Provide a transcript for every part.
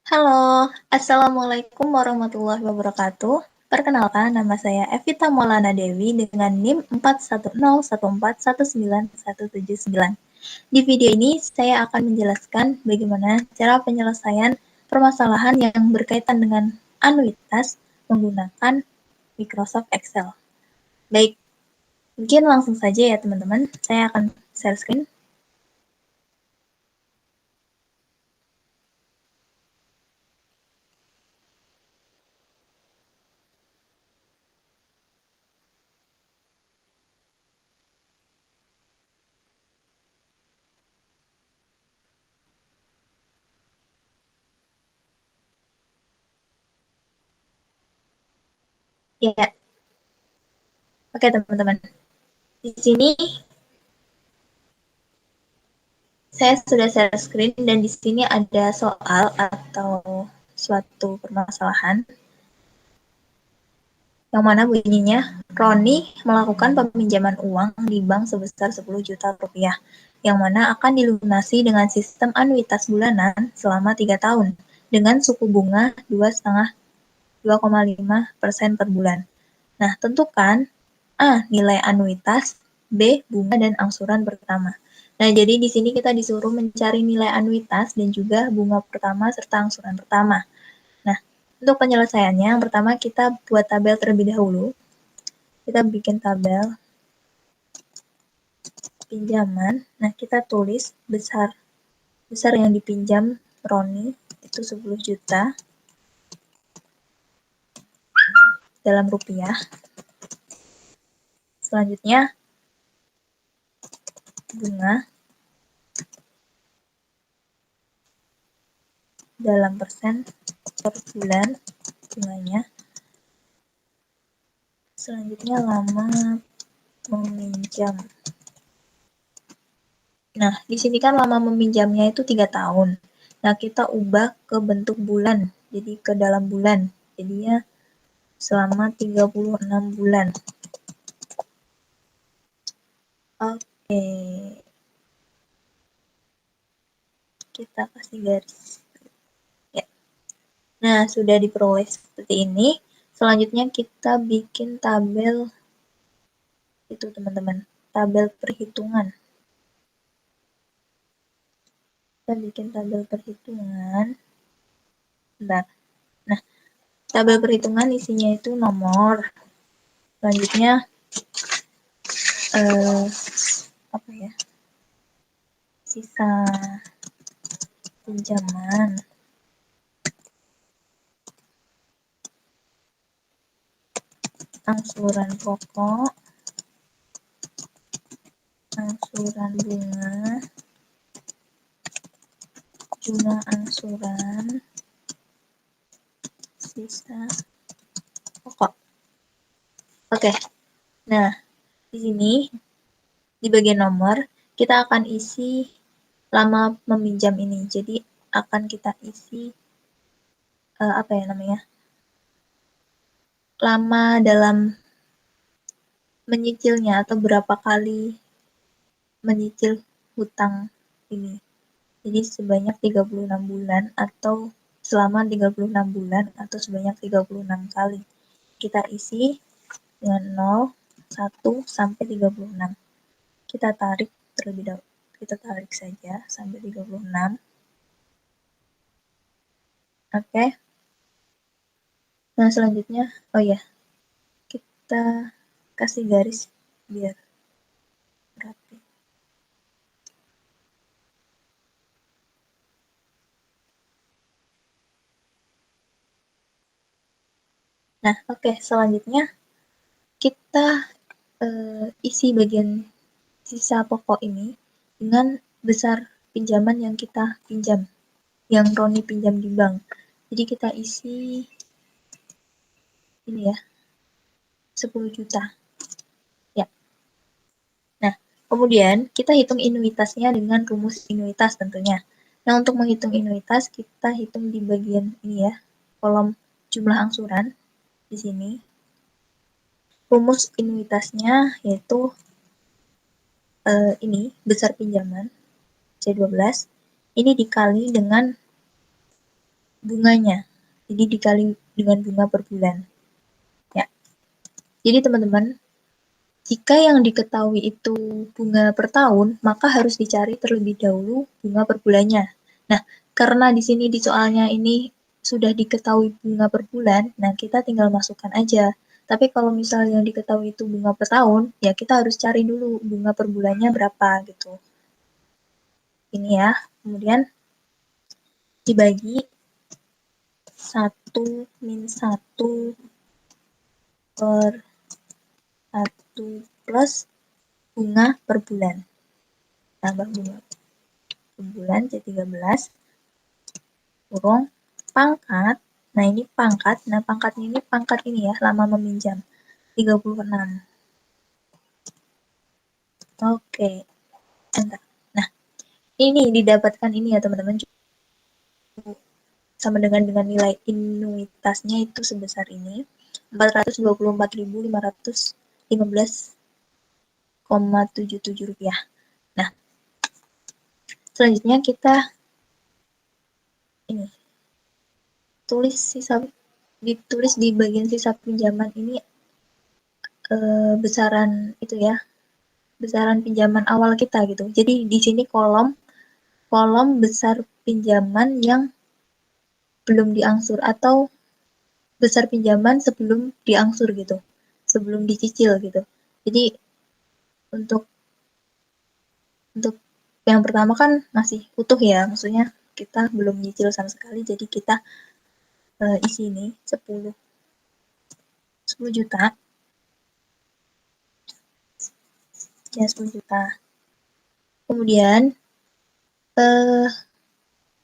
Halo, Assalamualaikum warahmatullahi wabarakatuh. Perkenalkan, nama saya Evita Maulana Dewi dengan NIM 410141919. Di video ini, saya akan menjelaskan bagaimana cara penyelesaian permasalahan yang berkaitan dengan anuitas menggunakan Microsoft Excel. Baik, mungkin langsung saja ya teman-teman. Saya akan share screen. Ya, oke teman-teman. Di sini saya sudah share screen dan di sini ada soal atau suatu permasalahan yang mana bunyinya Roni melakukan peminjaman uang di bank sebesar 10 juta rupiah yang mana akan dilunasi dengan sistem anuitas bulanan selama 3 tahun dengan suku bunga 2,5% per bulan. Nah, tentukan A. Nilai anuitas, B. Bunga dan angsuran pertama. Nah, jadi di sini kita disuruh mencari nilai anuitas dan juga bunga pertama serta angsuran pertama. Nah, untuk penyelesaiannya, yang pertama kita buat tabel terlebih dahulu. Kita bikin tabel pinjaman. Nah, kita tulis besar yang dipinjam Roni itu 10 juta dalam rupiah. Selanjutnya, bunga dalam persen per bulan bunganya. Selanjutnya lama meminjam. Nah, di sini kan lama meminjamnya itu 3 tahun. Nah, kita ubah ke bentuk bulan, jadi ke dalam bulan. Jadinya selama 36 bulan. Oke. Kita kasih garis. Ya. Nah, sudah diperoleh seperti ini. Selanjutnya kita bikin tabel itu teman-teman, tabel perhitungan. Kita bikin tabel perhitungan. Bentar. Nah, tabel perhitungan isinya itu nomor. Selanjutnya apa ya? Sisa pinjaman. Angsuran pokok, angsuran bunga, jumlah angsuran, sisa pokok. Oke. Nah, di sini di bagian nomor kita akan isi lama meminjam ini. Jadi akan kita isi apa ya namanya? Lama dalam menyicilnya atau berapa kali menyicil hutang ini. Jadi sebanyak 36 bulan atau selama 36 bulan atau sebanyak 36 kali. Kita isi dengan 0, 1 sampai 36. Kita tarik terlebih dahulu. Kita tarik saja sampai 36. Oke. Nah, selanjutnya, oh ya, kita kasih garis biar rapi. Nah, oke, selanjutnya kita isi bagian sisa pokok ini dengan besar pinjaman yang kita pinjam, yang Roni pinjam di bank. Jadi kita isi ini ya, 10 juta. Ya. Nah, kemudian kita hitung inuitasnya dengan rumus inuitas tentunya. Nah, untuk menghitung inuitas, kita hitung di bagian ini ya, kolom jumlah angsuran di sini. Rumus inuitasnya yaitu ini, besar pinjaman, C12, ini dikali dengan bunganya. Jadi dikali dengan bunga per bulan. Ya. Jadi teman-teman, jika yang diketahui itu bunga per tahun, maka harus dicari terlebih dahulu bunga per bulannya. Nah, karena di sini di soalnya ini sudah diketahui bunga per bulan, nah kita tinggal masukkan aja. Tapi kalau misalnya yang diketahui itu bunga per tahun, ya kita harus cari dulu bunga per bulannya berapa gitu. Ini ya, kemudian dibagi 1 min 1 per 1 plus bunga per bulan. Tambah bunga per bulan jadi 13 kurung pangkat. Nah, ini pangkat. Nah, pangkatnya ini pangkat ini ya, lama meminjam. 36. Oke. Nah, ini didapatkan ini ya, teman-teman. Sama dengan nilai inuitasnya itu sebesar ini. 424.515,77 rupiah. Nah, selanjutnya kita ini ditulis di bagian sisa pinjaman ini besaran itu ya, besaran pinjaman awal kita gitu. Jadi di sini kolom besar pinjaman yang belum diangsur atau besar pinjaman sebelum diangsur gitu, sebelum dicicil gitu. Jadi untuk yang pertama kan masih utuh ya, maksudnya kita belum nyicil sama sekali, jadi kita isi ini 10 juta ya, 10 juta. Kemudian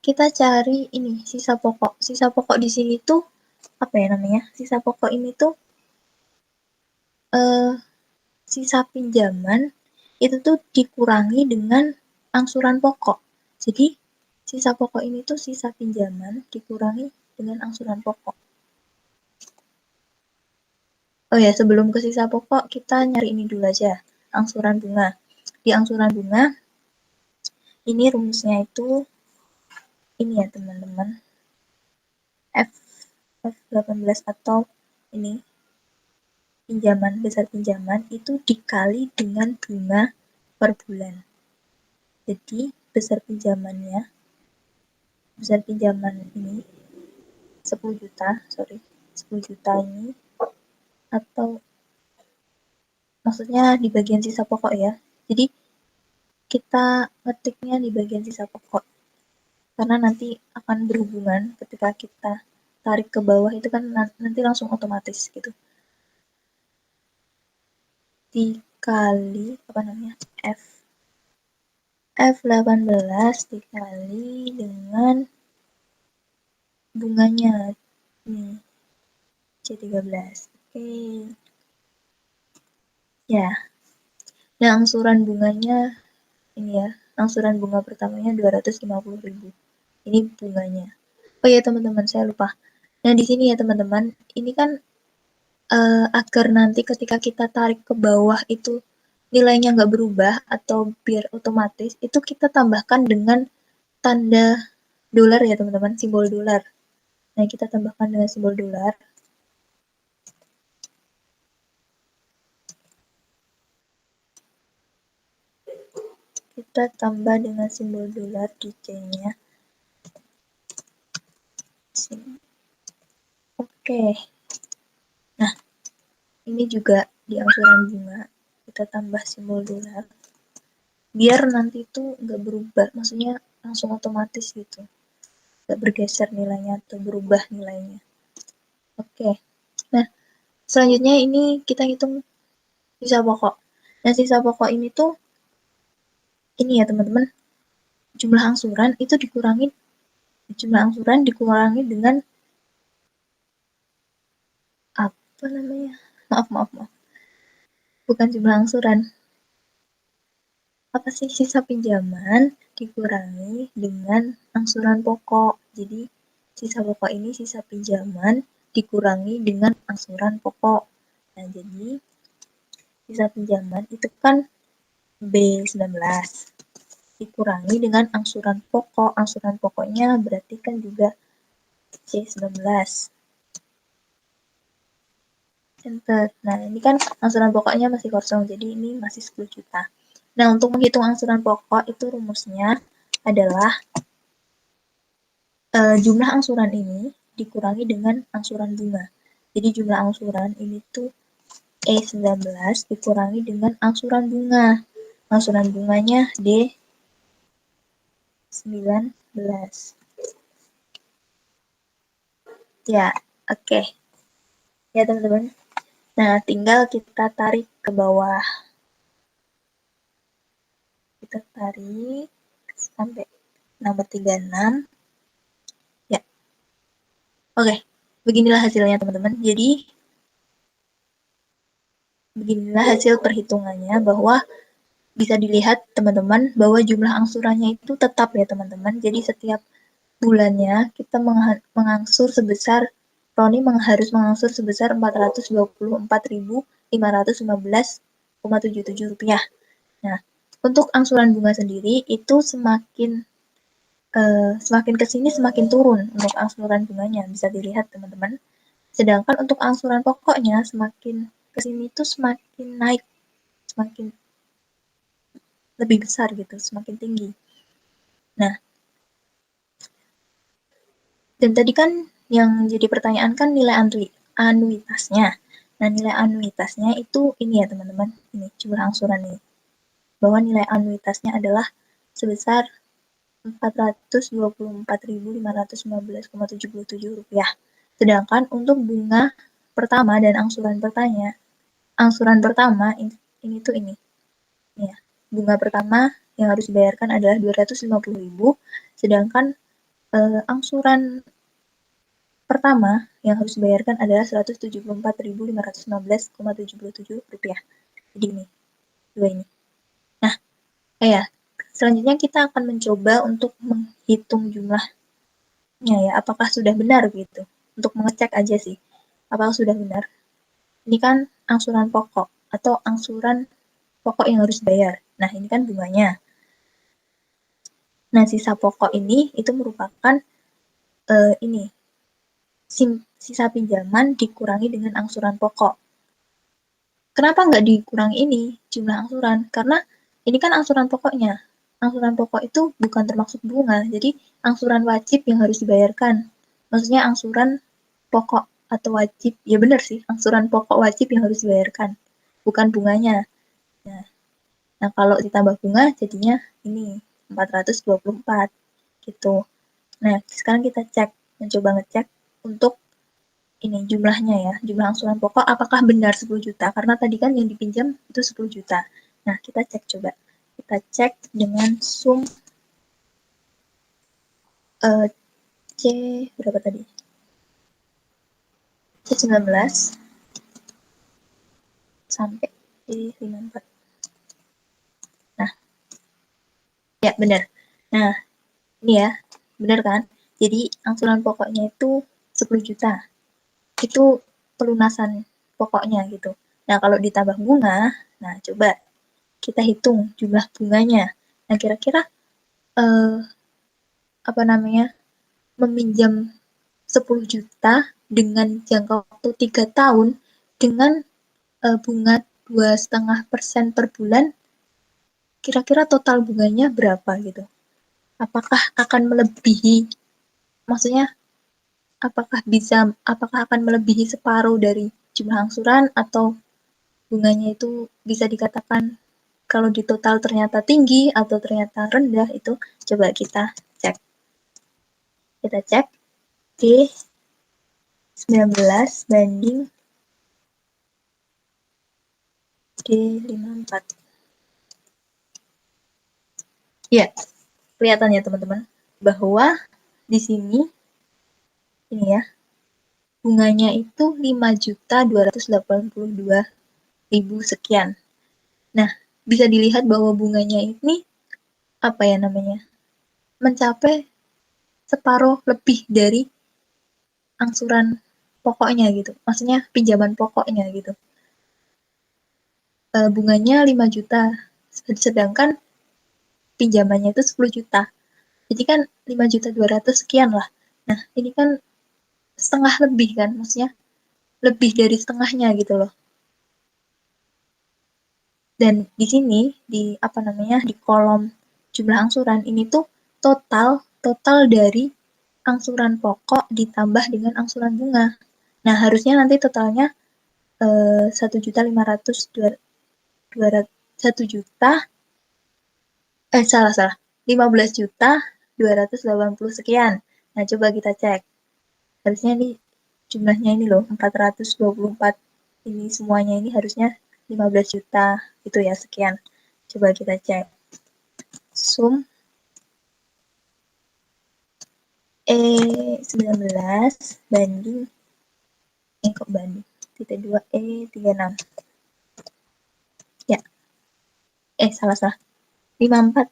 kita cari ini sisa pokok. Sisa pokok di sini tuh apa ya namanya? Sisa pokok ini tuh sisa pinjaman itu tuh dikurangi dengan angsuran pokok. Jadi sisa pokok ini tuh sisa pinjaman dikurangi dengan angsuran pokok. Oh ya, sebelum ke sisa pokok kita nyari ini dulu aja, angsuran bunga. Di angsuran bunga ini rumusnya itu ini ya teman-teman, F18 atau ini pinjaman, besar pinjaman itu dikali dengan bunga per bulan. Jadi besar pinjaman ini 10 juta ini, atau maksudnya di bagian sisa pokok ya. Jadi kita ngetiknya di bagian sisa pokok. Karena nanti akan berhubungan ketika kita tarik ke bawah itu kan nanti langsung otomatis gitu. Dikali apa namanya? F18 dikali dengan bunganya nih C13. Oke. Ya. Nah, angsuran bunganya ini ya. Angsuran bunga pertamanya 250.000. Ini bunganya. Oh ya teman-teman, saya lupa. Nah, di sini ya teman-teman, ini kan agar nanti ketika kita tarik ke bawah itu nilainya nggak berubah atau biar otomatis, itu kita tambahkan dengan tanda dolar ya teman-teman, simbol dolar. Nah, kita tambahkan dengan simbol dolar. Kita tambah dengan simbol dolar di C-nya. Oke. Nah, ini juga di angsuran bunga. Kita tambah simbol dolar. Biar nanti itu nggak berubah, maksudnya langsung otomatis gitu. Nggak bergeser nilainya atau berubah nilainya. Oke. Nah, selanjutnya ini kita hitung sisa pokok. Nah, sisa pokok ini tuh ini ya teman-teman, jumlah angsuran itu dikurangi dengan apa namanya? Maaf. Bukan jumlah angsuran. Apa sih, sisa pinjaman dikurangi dengan angsuran pokok. Jadi sisa pokok ini sisa pinjaman dikurangi dengan angsuran pokok. Nah, jadi sisa pinjaman itu kan B19 dikurangi dengan angsuran pokok. Angsuran pokoknya berarti kan juga C19. Enter. Nah, ini kan angsuran pokoknya masih kosong, jadi ini masih 10 juta. Nah, untuk menghitung angsuran pokok itu rumusnya adalah jumlah angsuran ini dikurangi dengan angsuran bunga. Jadi jumlah angsuran ini tuh E19 dikurangi dengan angsuran bunga. Angsuran bunganya D19. Ya, oke. Ya, teman-teman. Nah, tinggal kita tarik ke bawah. Kita tarik sampai nomor 36. Ya. Oke. Beginilah hasilnya, teman-teman. Jadi, beginilah hasil perhitungannya bahwa bisa dilihat teman-teman bahwa jumlah angsurannya itu tetap ya teman-teman. Jadi setiap bulannya kita mengangsur sebesar Roni harus mengangsur sebesar Rp424.515,77. Nah, untuk angsuran bunga sendiri itu semakin kesini semakin turun untuk angsuran bunganya, bisa dilihat teman-teman. Sedangkan untuk angsuran pokoknya semakin kesini itu semakin naik, semakin lebih besar gitu, semakin tinggi. Nah, dan tadi kan yang jadi pertanyaan kan nilai anuitasnya. Nah, nilai anuitasnya itu ini ya teman-teman, ini jumlah angsuran ini. Bahwa nilai anuitasnya adalah sebesar Rp424.515,77. Sedangkan untuk bunga pertama dan angsuran pertama ini tuh ini. Ya, bunga pertama yang harus dibayarkan adalah Rp250.000, sedangkan angsuran pertama yang harus dibayarkan adalah Rp174.515,77. Jadi ini, dua ini. Nah, selanjutnya kita akan mencoba untuk menghitung jumlahnya ya, apakah sudah benar gitu. Untuk mengecek aja sih, apakah sudah benar. Ini kan angsuran pokok atau angsuran pokok yang harus dibayar. Nah, ini kan bunganya. Nah, sisa pokok ini itu merupakan ini sisa pinjaman dikurangi dengan angsuran pokok. Kenapa nggak dikurangi ini jumlah angsuran? Karena ini kan angsuran pokoknya. Angsuran pokok itu bukan termasuk bunga, jadi angsuran wajib yang harus dibayarkan. Maksudnya angsuran pokok atau wajib, ya benar sih, angsuran pokok wajib yang harus dibayarkan, bukan bunganya. Nah, kalau ditambah bunga jadinya ini 424 gitu. Nah, sekarang kita mencoba ngecek untuk ini jumlahnya ya, jumlah angsuran pokok apakah benar 10 juta, karena tadi kan yang dipinjam itu 10 juta. Nah, kita cek coba. Kita cek dengan sum C berapa tadi? C19 sampai D54. Nah, ya benar. Nah, ini ya, benar kan? Jadi angsuran pokoknya itu 10 juta. Itu pelunasan pokoknya gitu. Nah, kalau ditambah bunga, nah coba kita hitung jumlah bunganya. Nah, kira-kira meminjam 10 juta dengan jangka waktu 3 tahun dengan bunga 2,5% per bulan, kira-kira total bunganya berapa gitu? Apakah akan melebihi, maksudnya apakah akan melebihi separuh dari jumlah angsuran, atau bunganya itu bisa dikatakan kalau di total ternyata tinggi atau ternyata rendah, itu coba kita cek. Kita cek D19 banding D54. Ya, kelihatan ya teman-teman bahwa di sini ini ya, bunganya itu 5.282.000 sekian. Nah, bisa dilihat bahwa bunganya ini mencapai separuh lebih dari angsuran pokoknya gitu. Maksudnya pinjaman pokoknya gitu. Bunganya 5 juta, sedangkan pinjamannya itu 10 juta. Jadi kan 5.200 sekian lah. Nah, ini kan setengah lebih kan, maksudnya lebih dari setengahnya gitu loh. Dan di sini di apa namanya di kolom jumlah angsuran ini tuh total total dari angsuran pokok ditambah dengan angsuran bunga. Nah harusnya nanti totalnya 1.500 1 juta salah 15.280 sekian. Nah coba kita cek. Harusnya ini jumlahnya ini loh 424 ini semuanya ini harusnya 15 juta itu ya sekian. Coba kita cek. Sum E19 banding kok banding titik 2 E36 ya salah 54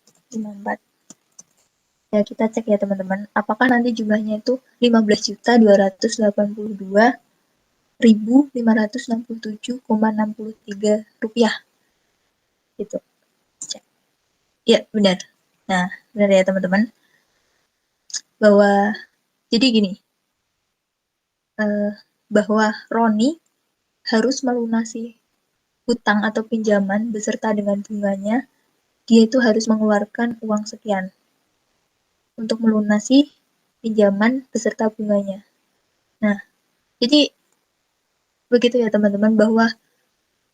ya kita cek ya teman-teman apakah nanti jumlahnya itu 15.282.567,63 rupiah gitu cek ya benar. Nah benar ya teman-teman bahwa jadi gini bahwa Roni harus melunasi hutang atau pinjaman beserta dengan bunganya, dia itu harus mengeluarkan uang sekian untuk melunasi pinjaman beserta bunganya. Nah, jadi begitu ya teman-teman bahwa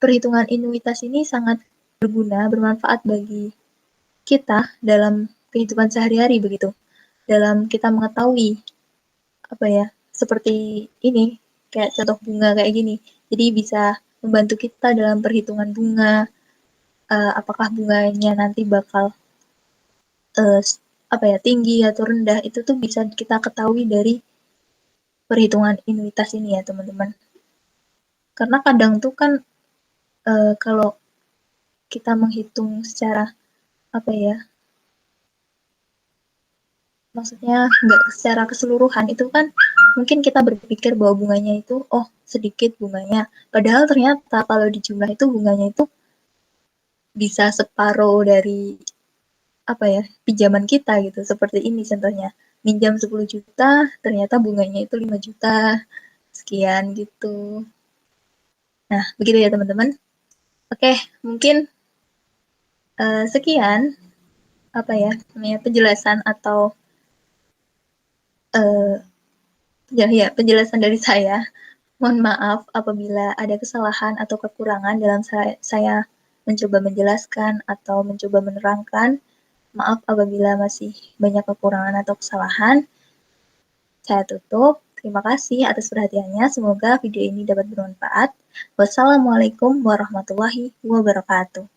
perhitungan anuitas ini sangat berguna, bermanfaat bagi kita dalam kehidupan sehari-hari begitu. Dalam kita mengetahui apa ya, seperti ini kayak contoh bunga kayak gini. Jadi bisa membantu kita dalam perhitungan bunga, apakah bunganya nanti bakal apa ya tinggi atau rendah itu tuh bisa kita ketahui dari perhitungan anuitas ini ya teman-teman. Karena kadang tuh kan kalau kita menghitung secara apa ya, maksudnya nggak secara keseluruhan itu kan mungkin kita berpikir bahwa bunganya itu oh sedikit bunganya. Padahal ternyata kalau di jumlah itu bunganya itu bisa separuh dari apa ya pinjaman kita gitu seperti ini contohnya minjam 10 juta ternyata bunganya itu 5 juta sekian gitu. Nah begitu ya teman-teman. Oke mungkin sekian apa ya namanya penjelasan atau uh, ya penjelasan dari saya. Mohon maaf apabila ada kesalahan atau kekurangan dalam saya mencoba menjelaskan atau mencoba menerangkan. Maaf apabila masih banyak kekurangan atau kesalahan. Saya tutup. Terima kasih atas perhatiannya. Semoga video ini dapat bermanfaat. Wassalamualaikum warahmatullahi wabarakatuh.